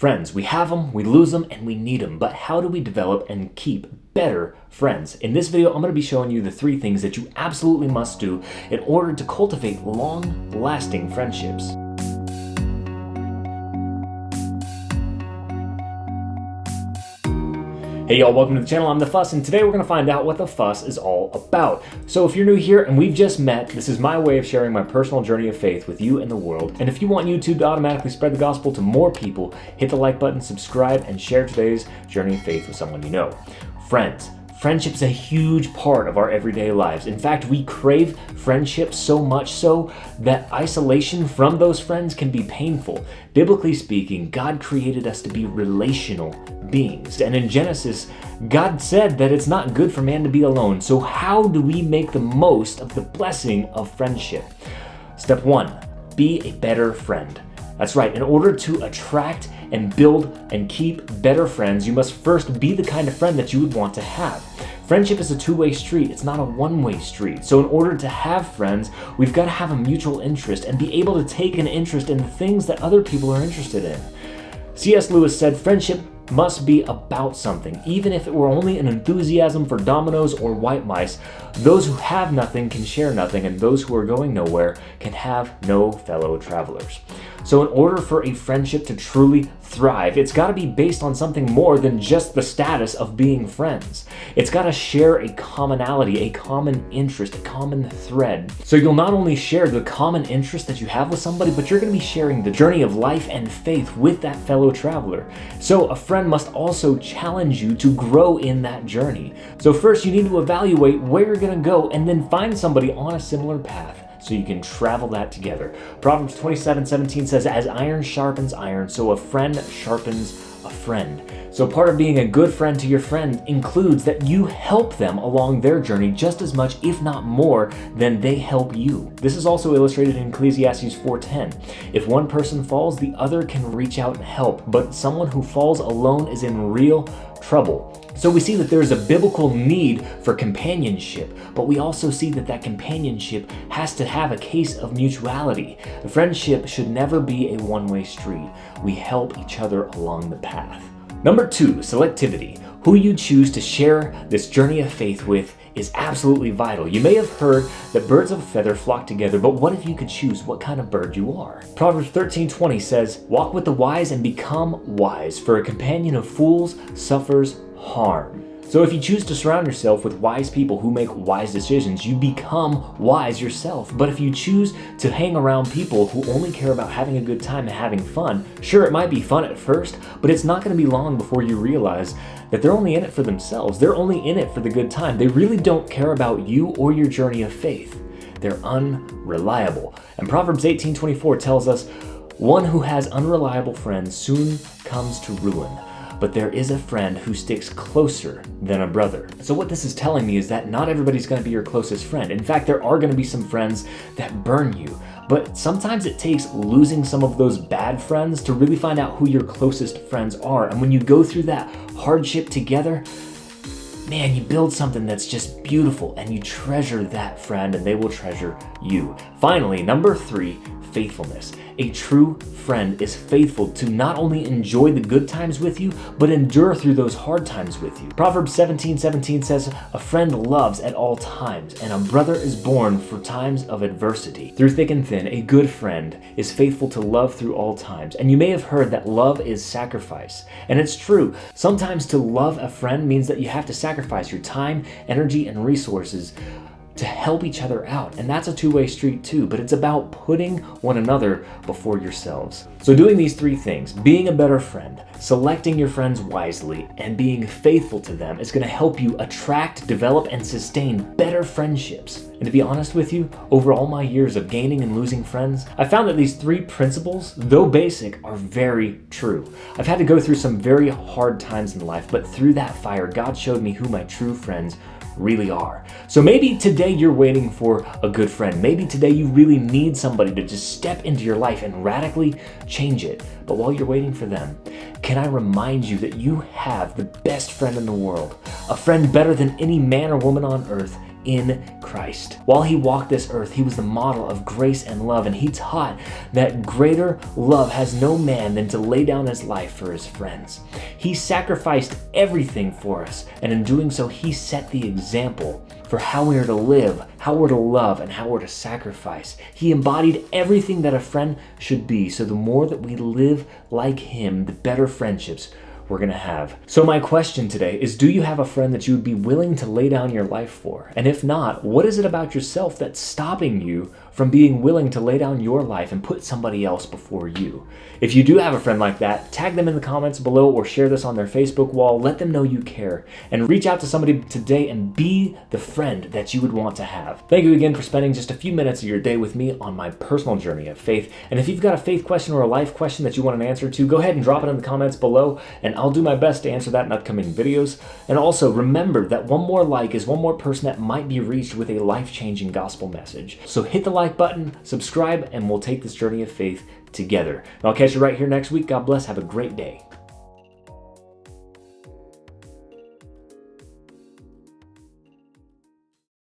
Friends, we have them, we lose them, and we need them. But how do we develop and keep better friends? In this video, I'm going to be showing you the 3 things that you absolutely must do in order to cultivate long-lasting friendships. Hey y'all, welcome to the channel. I'm The Fuss, and today we're going to find out what the fuss is all about. So if you're new here and we've just met, this is my way of sharing my personal journey of faith with you and the world. And if you want YouTube to automatically spread the gospel to more people, hit the like button, subscribe, and share today's journey of faith with someone you know. Friends. Friendship is a huge part of our everyday lives. In fact, we crave friendship so much so that isolation from those friends can be painful. Biblically speaking, God created us to be relational beings. And in Genesis, God said that it's not good for man to be alone. So how do we make the most of the blessing of friendship? Step 1, be a better friend. That's right, in order to attract and build and keep better friends, you must first be the kind of friend that you would want to have. Friendship is a two-way street, it's not a one-way street. So in order to have friends, we've got to have a mutual interest and be able to take an interest in the things that other people are interested in. C.S. Lewis said, friendship must be about something. Even if it were only an enthusiasm for dominoes or white mice, those who have nothing can share nothing, and those who are going nowhere can have no fellow travelers. So in order for a friendship to truly thrive, it's got to be based on something more than just the status of being friends. It's got to share a commonality, a common interest, a common thread. So you'll not only share the common interest that you have with somebody, but you're going to be sharing the journey of life and faith with that fellow traveler. So a friend must also challenge you to grow in that journey. So first you need to evaluate where you're going to go and then find somebody on a similar path, so you can travel that together. Proverbs 27:17 says, as iron sharpens iron, so a friend sharpens a friend. So part of being a good friend to your friend includes that you help them along their journey just as much, if not more, than they help you. This is also illustrated in Ecclesiastes 4:10. If one person falls, the other can reach out and help, but someone who falls alone is in real trouble. So we see that there is a biblical need for companionship, but we also see that that companionship has to have a case of mutuality. The friendship should never be a one-way street. We help each other along the path. Number 2, selectivity. Who you choose to share this journey of faith with is absolutely vital. You may have heard that birds of a feather flock together, but what if you could choose what kind of bird you are? Proverbs 13:20 says, walk with the wise and become wise, for a companion of fools suffers harm. So if you choose to surround yourself with wise people who make wise decisions, you become wise yourself. But if you choose to hang around people who only care about having a good time and having fun, sure, it might be fun at first, but it's not going to be long before you realize that they're only in it for themselves. They're only in it for the good time. They really don't care about you or your journey of faith. They're unreliable. And Proverbs 18:24 tells us, one who has unreliable friends soon comes to ruin, but there is a friend who sticks closer than a brother. So what this is telling me is that not everybody's going to be your closest friend. In fact, there are going to be some friends that burn you. But sometimes it takes losing some of those bad friends to really find out who your closest friends are. And when you go through that hardship together, man, you build something that's just beautiful, and you treasure that friend and they will treasure you. Finally, number 3, faithfulness. A true friend is faithful to not only enjoy the good times with you, but endure through those hard times with you. Proverbs 17:17 says, a friend loves at all times, and a brother is born for times of adversity. Through thick and thin, a good friend is faithful to love through all times. And you may have heard that love is sacrifice. And it's true. Sometimes to love a friend means that you have to sacrifice your time, energy, and resources to help each other out. And that's a two-way street too, but it's about putting one another before yourselves. So doing these 3 things, being a better friend, selecting your friends wisely, and being faithful to them is going to help you attract, develop, and sustain better friendships. And to be honest with you, over all my years of gaining and losing friends, I found that these 3 principles, though basic, are very true. I've had to go through some very hard times in life, but through that fire, God showed me who my true friends really are. So maybe today you're waiting for a good friend. Maybe today you really need somebody to just step into your life and radically change it. But while you're waiting for them, can I remind you that you have the best friend in the world, a friend better than any man or woman on earth in Christ. While he walked this earth, he was the model of grace and love, and he taught that greater love has no man than to lay down his life for his friends. He sacrificed everything for us, and in doing so, he set the example for how we are to live, how we're to love, and how we're to sacrifice. He embodied everything that a friend should be, so the more that we live like him, the better friendships we're gonna have. So my question today is, do you have a friend that you would be willing to lay down your life for? And if not, what is it about yourself that's stopping you from being willing to lay down your life and put somebody else before you? If you do have a friend like that, tag them in the comments below or share this on their Facebook wall. Let them know you care, and reach out to somebody today and be the friend that you would want to have. Thank you again for spending just a few minutes of your day with me on my personal journey of faith. And if you've got a faith question or a life question that you want an answer to, go ahead and drop it in the comments below, and I'll do my best to answer that in upcoming videos. And also remember that one more like is one more person that might be reached with a life-changing gospel message. So hit the like button, subscribe, and we'll take this journey of faith together. And I'll catch you right here next week. God bless. Have a great day.